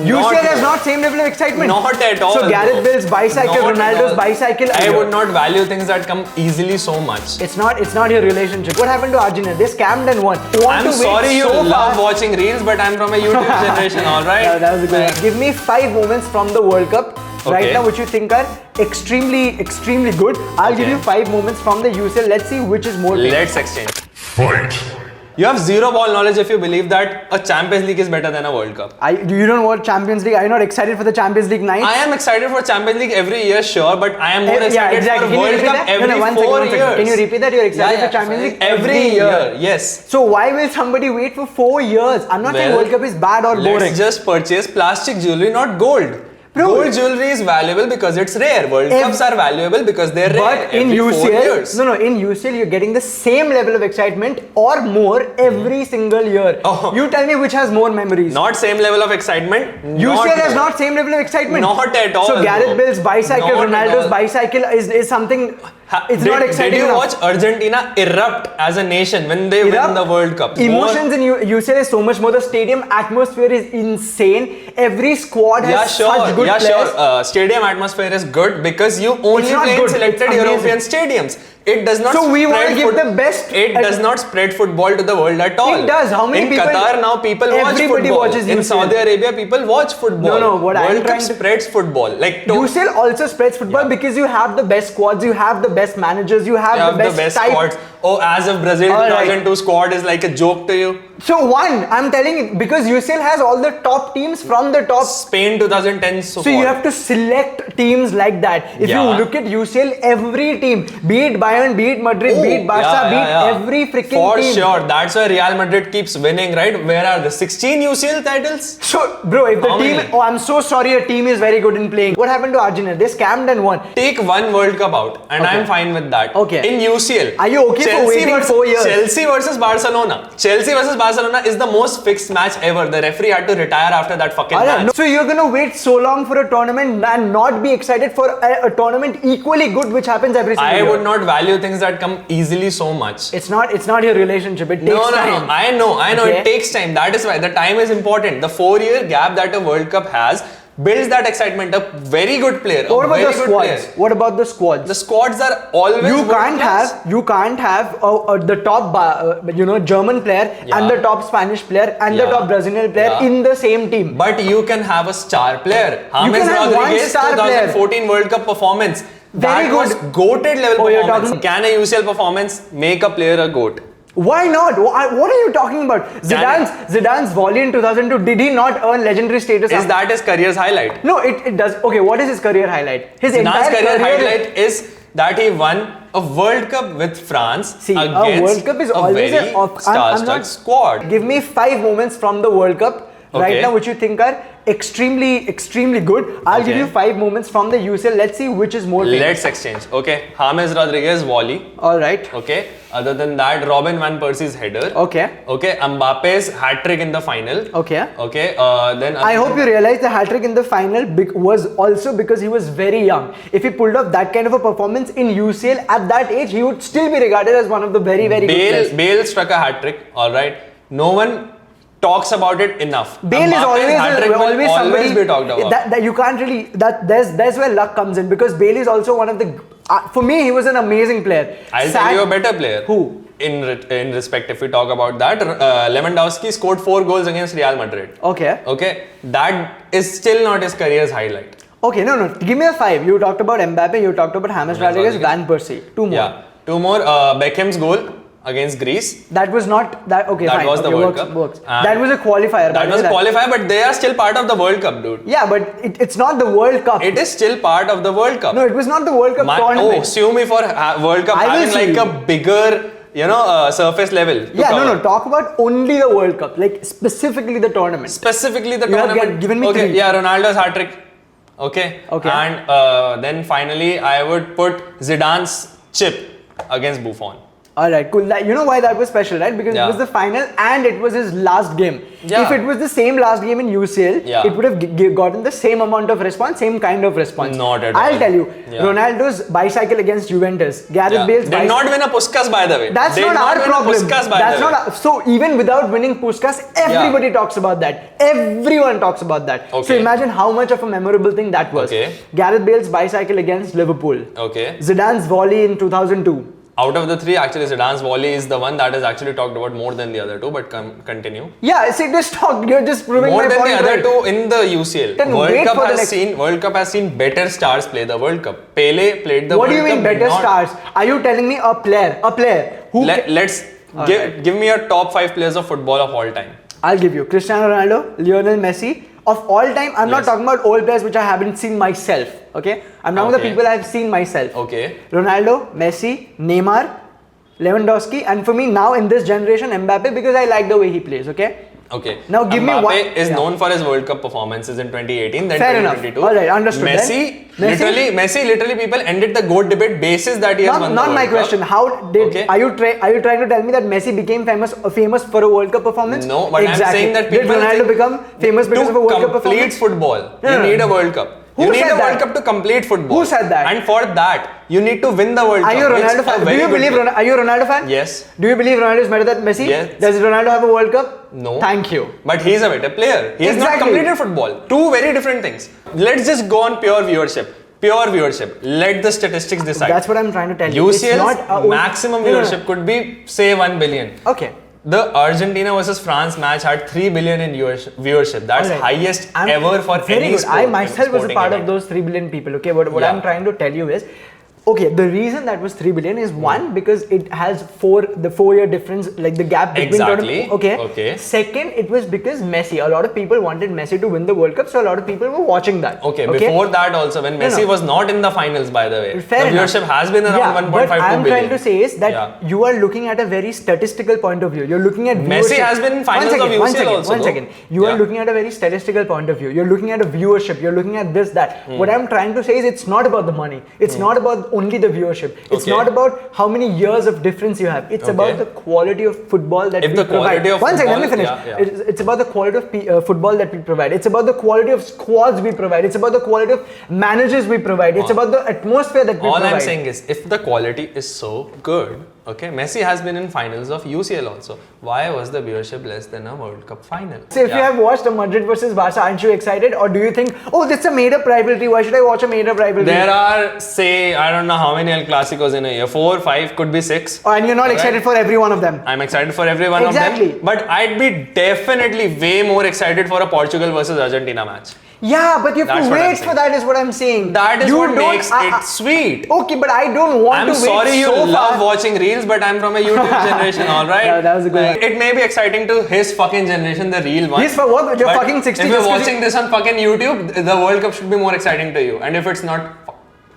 UCL has not same level of excitement. Not at all. So Gareth Bale's bicycle, Not at Ronaldo's all. bicycle. I would not value things that come easily so much. It's not your relationship. What happened to Argentina? They scammed and won. I'm sorry you love watching reels, but I'm from a YouTube generation, alright? Yeah, that was a good one. Give me 5 moments from the World Cup right now which you think are extremely good. I'll give you 5 moments from the UCL. Let's see which is more. Let's exchange. Fight! You have zero ball knowledge if you believe that a Champions League is better than a World Cup. You don't watch Champions League? Are you not excited for the Champions League night? I am excited for Champions League every year, sure, but I am more excited for World Cup every 4 years. Can you repeat that? You're excited for Champions League every year? Yes. So why will somebody wait for 4 years? I'm not saying World Cup is bad or boring. Let's just purchase plastic jewelry, not gold. Bro, gold jewelry is valuable because it's rare. World Cups are valuable because they're rare. But in UCL, in UCL you're getting the same level of excitement or more every single year. You tell me which has more memories. Not same level of excitement. UCL has not same level of excitement. Not at all. So Gareth Bale's bicycle, Ronaldo's bicycle is something. It's not exciting. Did you watch Argentina erupt as a nation when they win the World Cup? Emotions in UCL is so much more. The stadium atmosphere is insane. Every squad has such good players. Stadium atmosphere is good because you only play in selected European stadiums. It does not. So we want to give the best. It does not spread football to the world at all. It does. How many in people? In Qatar now, people watch football. Everybody watches UCL. In Saudi Arabia, people watch football. No. What World Cup spreads football. Like UCL also spreads football because you have the best squads, you have the best managers, you have the best squads. Oh, as if Brazil 2002 squad is like a joke to you. So I'm telling you, because UCL has all the top teams from the top. Spain 2010 So you have to select teams like that. If you look at UCL, every team, be it Bayern, be it Madrid, be it Barca, be it every freaking team. For sure. That's why Real Madrid keeps winning, right? Where are the 16 UCL titles? So, bro, if the team... Oh, I'm so sorry, your team is very good in playing. What happened to Argentina? They scammed and won. Take one World Cup out and I'm fine with that. Okay. In UCL. Are you okay for waiting 4 years? Chelsea versus Barcelona. Chelsea versus Barcelona is the most fixed match ever. The referee had to retire after that fucking match. No. So you're going to wait so long for a tournament and not be excited for a tournament equally good which happens every single year? I would not value things that come easily so much. It's not your relationship. It takes time. No. I know. Okay. It takes time. That is why the time is important. The 4-year gap that a World Cup has builds that excitement. A very good player. What about the squads? What about the squads? The squads are always you can't have the top German player and the top Spanish player and the top Brazilian player in the same team. But you can have a star player. James Rodriguez 2014 World Cup performance. That was goated level performance. Can a UCL performance make a player a goat? Why not? What are you talking about? Zidane's volley in 2002, did he not earn legendary status? Is that his career's highlight? No, it does. Okay, what is his career highlight? Zidane's career highlight is that he won a World Cup with France against a World Cup is always a very star-struck squad. Give me 5 moments from the World Cup right now which you think are extremely good. I'll give you 5 moments from the UCL. Let's see which is more famous. Let's exchange. Okay, James Rodriguez volley. Alright. Okay. Other than that, Robin van Persie's header. Okay. Okay. Mbappe's hat-trick in the final. Okay. Okay. Then I hope you realize the hat-trick in the final was also because he was very young. If he pulled off that kind of a performance in UCL at that age, he would still be regarded as one of the very good players. Bale struck a hat-trick. Alright. No one talks about it enough. Bale is always be talked about. That you can't really. There's where luck comes in because Bale is also one of the. For me, he was an amazing player. I'll tell you a better player. Who? In respect, if we talk about that, Lewandowski scored 4 goals against Real Madrid. Okay. Okay. That is still not his career's highlight. Okay, no. Give me a 5. You talked about Mbappe. You talked about James Rodriguez, Van Persie. 2 more. Yeah. 2 more. Beckham's goal against Greece. That was not that. Okay, that fine. was the World Cup. Works. That was a qualifier. That was a qualifier, but they are still part of the World Cup, dude. Yeah, but it's not the World Cup. It is still part of the World Cup. No, it was not the World Cup tournament. Oh, sue me for World Cup having like a bigger, surface level. No. Talk about only the World Cup, like specifically the tournament. Specifically the tournament. Have given me 3. Yeah, Ronaldo's hat-trick. Okay. And then finally, I would put Zidane's chip against Buffon. All right, cool. You know why that was special, right? Because Yeah. it was the final and it was his last game. Yeah. If it was the same last game in UCL, Yeah. it would have gotten the same amount of response, same kind of response. Not at I'll all. tell you, Yeah. Ronaldo's bicycle against Juventus, Gareth Yeah. Bale's Did not win a Puskas, by the way. That's Did not our win a problem. Puskas, by That's the way. not so. Even without winning Puskas, everybody talks about that. Everyone talks about that. So Okay. imagine how much of a memorable thing that was. Okay. Gareth Bale's bicycle against Liverpool. Okay. Zidane's volley in 2002. Out of the three, actually, Zidane's volley is the one that is actually talked about more than the other two. But continue. Yeah, see, just talk. You're just proving More my than point. the other right. two in the UCL. Then World wait Cup for the has next- seen World Cup has seen better stars play the World Cup. Pele played the What World do you mean Cup. better stars? Are you telling me a player who? Let's give me your top 5 players of football of all time. I'll give you Cristiano Ronaldo, Lionel Messi. Of all time, I'm not Yes. talking about old players which I haven't seen myself. Okay, I'm talking about the Okay. people I've seen myself. Okay. Ronaldo, Messi, Neymar, Lewandowski, and for me now in this generation, Mbappe, because I like the way he plays. Okay. Okay. Now give me Mbappe one- is yeah. known for his World Cup performances in 2018, then Fair enough. 2022. All right, understood. Messi, Then- Messi, literally, people ended the GOAT debate basis that he has won the Not World my Cup. question. How did Okay. are you trying to tell me that Messi became famous for a World Cup performance? No, but I'm saying that did people Ronaldo think become famous because of a to World Cup complete performance? football, No, you no, need no. a World Cup. Who You need said a World that? Cup to complete football. Who said that? And for that, you need to win the World Are Cup. you a which Ronaldo a fan? Do very you good believe team. Are you a Ronaldo fan? Yes. Do you believe Ronaldo is better than Messi? Yes. Does Ronaldo have a World Cup? No. Thank you. But he's a better player. He has not Exactly. completed football. Two very different things. Let's just go on pure viewership. Pure viewership. Let the statistics decide. That's what I'm trying to tell you. It's UCL's not maximum No, no, no. viewership could be, say, 1 billion. Okay. The Argentina versus France match had 3 billion in viewership. That's Alright. highest I'm ever for very any good. sport. I myself was a sporting part of event. those 3 billion people. Okay, what Yeah. I'm trying to tell you is, okay, the reason that was 3 billion is one, because it has the 4-year difference, like the gap between Exactly. Okay. Second, it was because Messi. A lot of people wanted Messi to win the World Cup, so a lot of people were watching that. Okay, before that also, when Messi no. was not in the finals, by the way, Fair the enough. viewership has been around Yeah, 1.52 but I'm billion. trying to say is that Yeah. you are looking at a very statistical point of view. You're looking at Messi viewership. has been in finals of UCL one second, also, One though. second. You are Yeah. looking at a very statistical point of view. You're looking at a viewership. You're looking at this, that. What I'm trying to say is it's not about the money. It's not about only the viewership. It's Okay. not about how many years of difference you have. It's Okay. about the quality of football that If we the provide. quality of One second, let me football- finish. yeah, yeah. It's about the quality of football that we provide. It's about the quality of squads we provide. It's about the quality of managers we provide. It's about the atmosphere that we All provide. I'm saying is, if the quality is so good, okay, Messi has been in finals of UCL also. Why was the viewership less than a World Cup final? So if you have watched a Madrid versus Barca, aren't you excited? Or do you think, oh, that's a made-up rivalry, why should I watch a made-up rivalry? There are, say, I don't know how many El Clasicos in a year, 4, 5, could be 6. Oh, and you're not Alright. excited for every one of them. I'm excited for every one Exactly. of them. But I'd be definitely way more excited for a Portugal versus Argentina match. Yeah, but you have That's to what I'm wait saying. for that is what I'm saying. That is You what don't- makes it sweet. Okay, but I don't want I'm to wait sorry you so love far. watching reels, but I'm from a YouTube generation, alright? Yeah, that was a good one. It may be exciting to his fucking generation, the real one. His for what? You're but fucking 60 If you're just 'cause watching this on fucking YouTube, the World Cup should be more exciting to you. And if it's not,